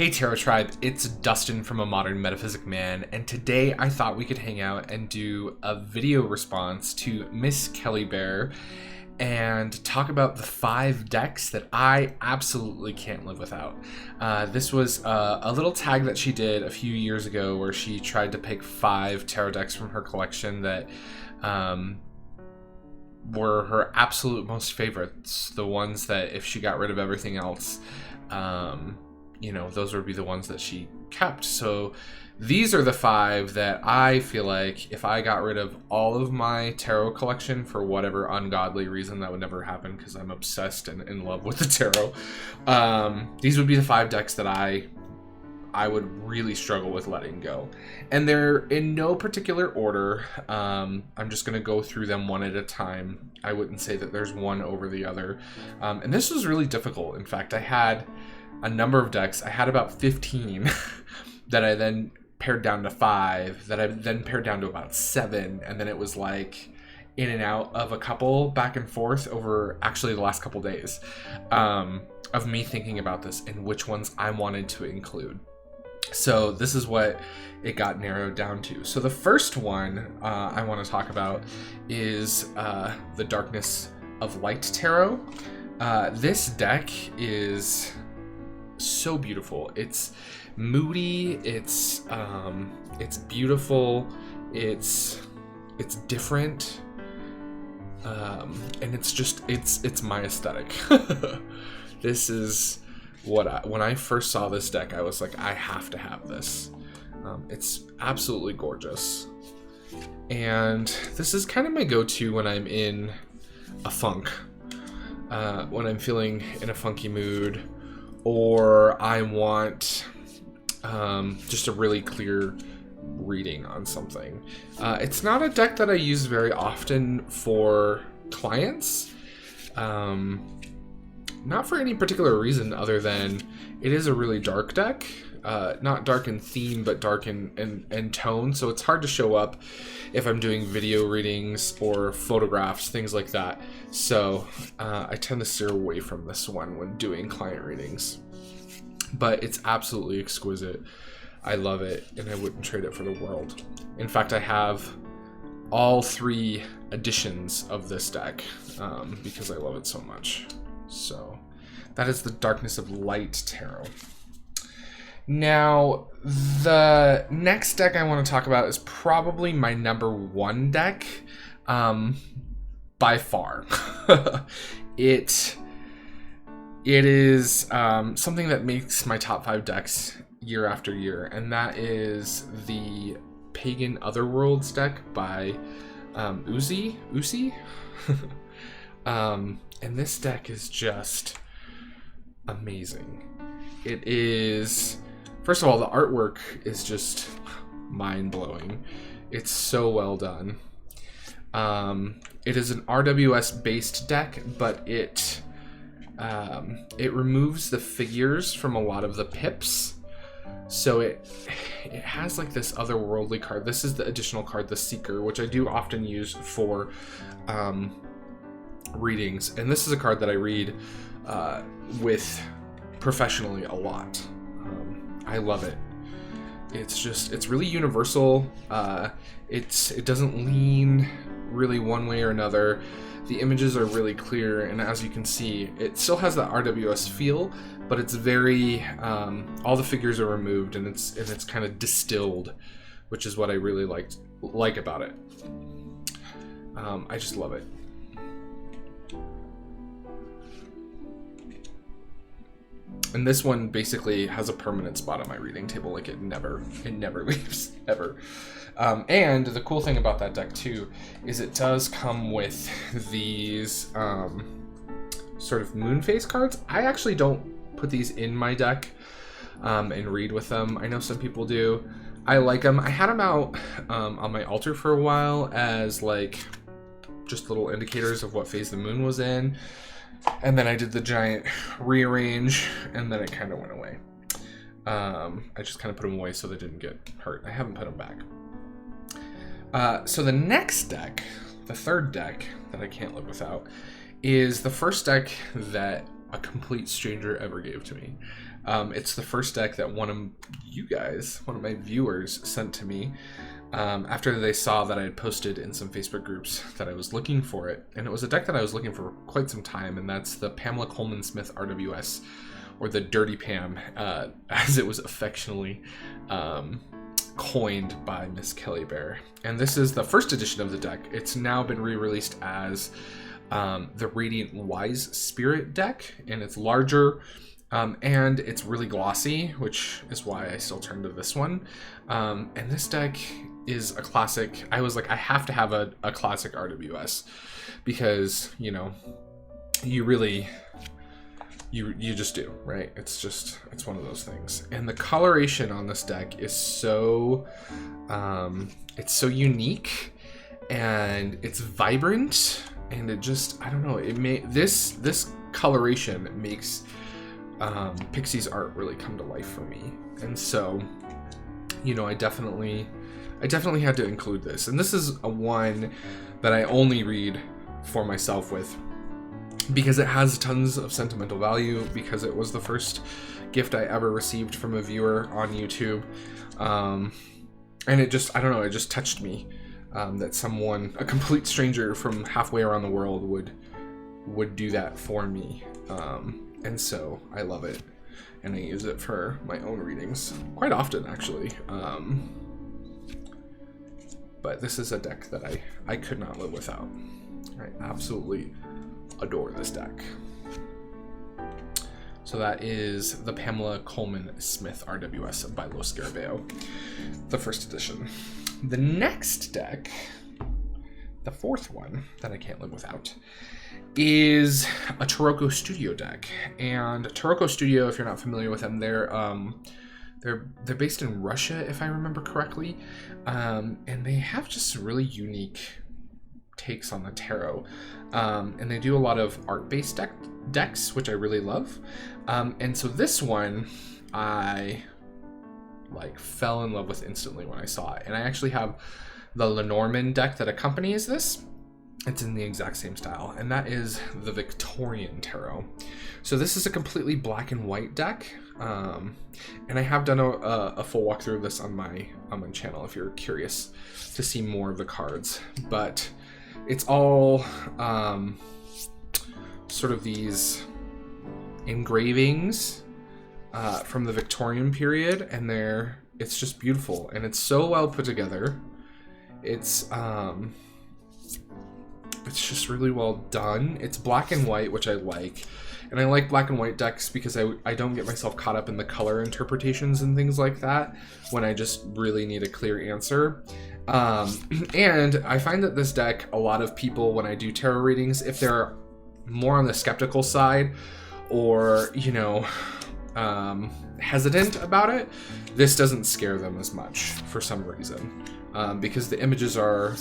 Hey Tarot Tribe, it's Dustin from A Modern Metaphysic Man, and today I thought we could hang out and do a video response to Miss Kelly Bear and talk about the 5 decks that I absolutely can't live without. This was a little tag that she did a few years ago where she tried to pick 5 tarot decks from her collection that were her absolute most favorites, the ones that if she got rid of everything else, you know, those would be the ones that she kept. So these are the 5 that I feel like if I got rid of all of my tarot collection for whatever ungodly reason, that would never happen because I'm obsessed and in love with the tarot. These would be the 5 decks that I would really struggle with letting go. And they're in no particular order. I'm just going to go through them one at a time. I wouldn't say that there's one over the other. And this was really difficult. In fact, I had a number of decks. I had about 15 that I then pared down to 5, that I then pared down to about 7, and then it was like in and out of a couple back and forth over actually the last couple days of me thinking about this and which ones I wanted to include. So this is what it got narrowed down to. So the first one I want to talk about is the Darkness of Light Tarot. This deck is so beautiful. It's moody, it's beautiful, it's different, and it's my aesthetic. This is what when I first saw this deck, I was like, I have to have this. It's absolutely gorgeous, and this is kind of my go-to when I'm in a funk, when I'm feeling in a funky mood, or I want just a really clear reading on something. It's not a deck that I use very often for clients, not for any particular reason other than it is a really dark deck. Not dark in theme, but dark in tone, so it's hard to show up if I'm doing video readings or photographs, things like that. So I tend to steer away from this one when doing client readings. But it's absolutely exquisite. I love it, and I wouldn't trade it for the world. In fact, I have all 3 editions of this deck because I love it so much. So that is the Darkness of Light Tarot. Now, the next deck I want to talk about is probably my number 1 deck, by far. It is something that makes my top 5 decks year after year, and that is the Pagan Otherworlds deck by Uzi. And this deck is just amazing. It is, first of all, the artwork is just mind-blowing. It's so well done. It is an RWS based deck, but it removes the figures from a lot of the pips, so it has like this otherworldly card. This is the additional card, the Seeker, which I do often use for readings, and this is a card that I read with professionally a lot. I love it. It's really universal. It doesn't lean really one way or another. The images are really clear, and as you can see, it still has that RWS feel, but it's very all the figures are removed, and it's kind of distilled, which is what I really like about it. I just love it. And this one basically has a permanent spot on my reading table. Like it never leaves, ever. And the cool thing about that deck too is it does come with these sort of moon phase cards. I actually don't put these in my deck and read with them. I know some people do. I like them. I had them out on my altar for a while as like just little indicators of what phase the moon was in. And then I did the giant rearrange, and then it kind of went away. I just kind of put them away so they didn't get hurt. I haven't put them back. So the next deck, the third deck that I can't live without, is the first deck that a complete stranger ever gave to me. It's the first deck that one of my viewers sent to me after they saw that I had posted in some Facebook groups that I was looking for it. And it was a deck that I was looking for quite some time, and that's the Pamela Coleman Smith RWS, or the Dirty Pam, as it was affectionately coined by Miss Kelly Bear. And this is the first edition of the deck. It's now been re-released as the Radiant Wise Spirit deck, and it's larger, and it's really glossy, which is why I still turn to this one. And this deck is a classic. I was like, I have to have a classic RWS, because, you know, you really, you just do, right? It's one of those things. And the coloration on this deck is so, it's so unique, and it's vibrant, and it just, I don't know, this coloration makes Pixie's art really come to life for me. And so, you know, I definitely had to include this. And this is a one that I only read for myself with, because it has tons of sentimental value, because it was the first gift I ever received from a viewer on YouTube. And it just, I don't know, it just touched me, that someone, a complete stranger from halfway around the world, would do that for me. And so I love it, and I use it for my own readings quite often, actually. But this is a deck that I could not live without. I absolutely adore this deck. So that is the Pamela Coleman Smith RWS by Los Scarabeo, the first edition. The next deck, the fourth one that I can't live without, is a Taroko Studio deck. And Taroko Studio, if you're not familiar with them, they're based in Russia, if I remember correctly, and they have just really unique takes on the tarot, and they do a lot of art-based decks, which I really love. And so this one I like fell in love with instantly when I saw it. And I actually have the Lenormand deck that accompanies this. It's in the exact same style, and that is the Victorian Tarot. So this is a completely black and white deck, and I have done a full walkthrough of this on my channel if you're curious to see more of the cards. But it's all sort of these engravings from the Victorian period, and it's just beautiful, and it's so well put together. It's just really well done. It's black and white, which I like. And I like black and white decks because I don't get myself caught up in the color interpretations and things like that when I just really need a clear answer. And I find that this deck, a lot of people, when I do tarot readings, if they're more on the skeptical side, or, you know, hesitant about it, this doesn't scare them as much for some reason, because the images are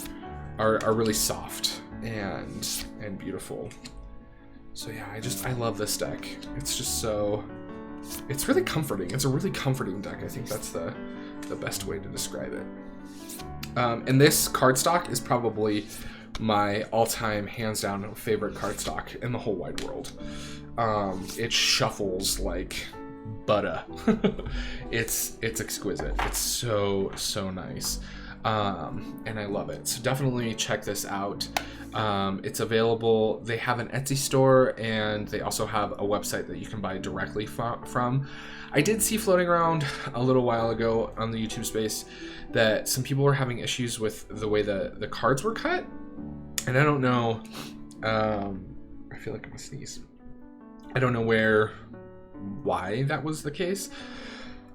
really soft and beautiful. So yeah, I love this deck. It's just it's really comforting. It's a really comforting deck. I think that's the best way to describe it. And this cardstock is probably my all-time, hands down, favorite cardstock in the whole wide world. It shuffles like butter. It's exquisite. It's so nice. And I love it. So definitely check this out. It's available. They have an Etsy store, and they also have a website that you can buy directly from. I did see floating around a little while ago on the YouTube space that some people were having issues with the way the cards were cut. And I don't know, I feel like I'm gonna sneeze. I don't know why that was the case.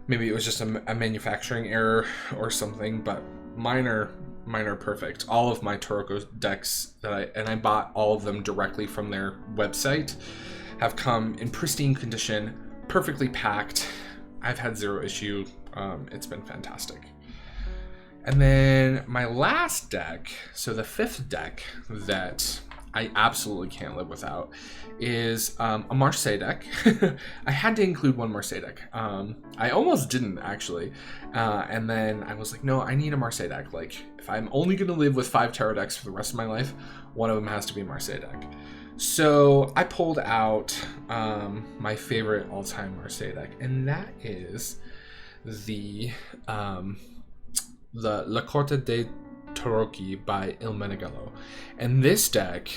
Maybe it was just a manufacturing error or something, but mine are perfect. All of my Taroko decks I bought all of them directly from their website, have come in pristine condition, perfectly packed. I've had zero issue. It's been fantastic. And then my last deck, so the fifth deck that I absolutely can't live without, is a Marseille deck. I had to include one Marseille deck. I almost didn't, actually. And then I was like, no, I need a Marseille deck. Like, if I'm only going to live with 5 tarot decks for the rest of my life, one of them has to be a Marseille deck. So I pulled out my favorite all-time Marseille deck, and that is the La Corte dei Tarocchi by Il Meneghello. And this deck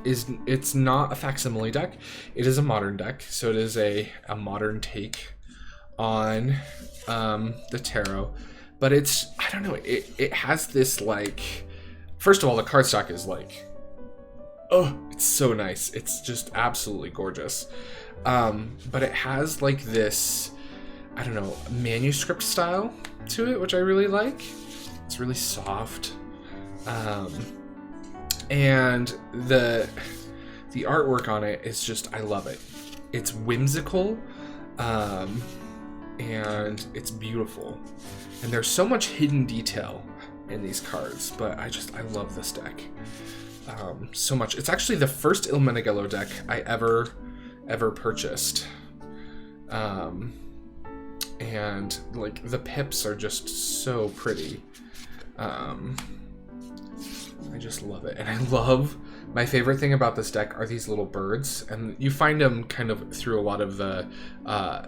it's not a facsimile deck. It is a modern deck, so it is a modern take on the tarot. But it's, I don't know, it has this, like, first of all, the cardstock is like, oh, it's so nice. It's just absolutely gorgeous. But it has like this, I don't know, manuscript style to it, which I really like. It's really soft. And the artwork on it is just, I love it. It's whimsical, and it's beautiful. And there's so much hidden detail in these cards, but I love this deck. So much. It's actually the first Il Meneghello deck I ever purchased. And like the pips are just so pretty. I just love it. And I love, my favorite thing about this deck are these little birds, and you find them kind of through a lot of the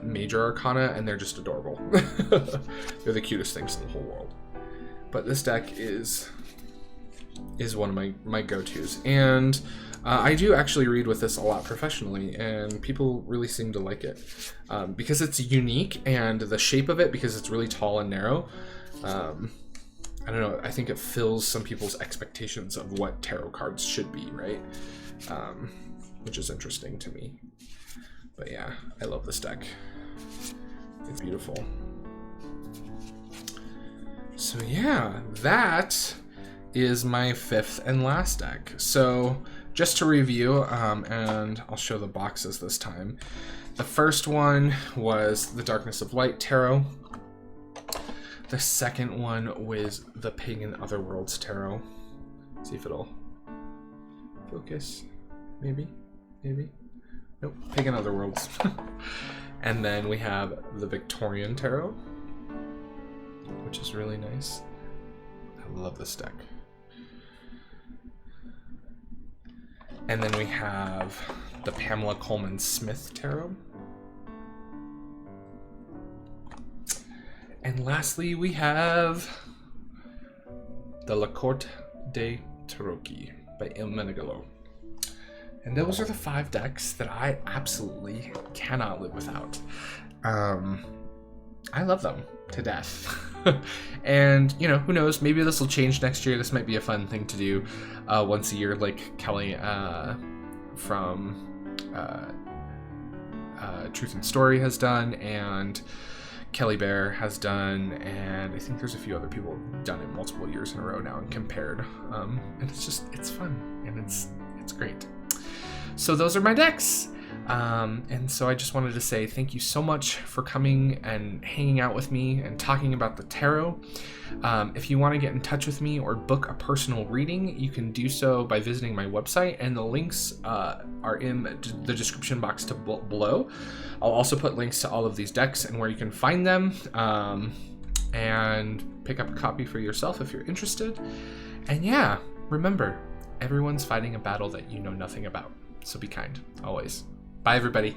major arcana, and they're just adorable. They're the cutest things in the whole world. But this deck is one of my go-tos, and I do actually read with this a lot professionally, and people really seem to like it because it's unique, and the shape of it, because it's really tall and narrow, I don't know, I think it fills some people's expectations of what tarot cards should be, right? Which is interesting to me. But yeah, I love this deck. It's beautiful. So yeah, that is my fifth and last deck. So just to review, and I'll show the boxes this time. The first one was the Darkness of Light Tarot. The second one was the Pagan Otherworlds Tarot. See if it'll focus. Maybe. Nope, Pagan Otherworlds. And then we have the Victorian Tarot, which is really nice. I love this deck. And then we have the Pamela Coleman Smith Tarot. And lastly, we have the La Corte dei Tarocchi by Il Meneghello. And those are the 5 decks that I absolutely cannot live without. I love them to death. And, you know, who knows, maybe this will change next year. This might be a fun thing to do once a year, like Kelly from Truth and Story has done, and Kelly Bear has done, and I think there's a few other people who've done it multiple years in a row now and compared. And it's fun, and it's great. So those are my decks. And so I just wanted to say thank you so much for coming and hanging out with me and talking about the tarot. If you want to get in touch with me or book a personal reading, you can do so by visiting my website, and the links are in the description box below. I'll also put links to all of these decks and where you can find them, and pick up a copy for yourself if you're interested. And yeah, remember, everyone's fighting a battle that you know nothing about. So be kind, always. Bye, everybody.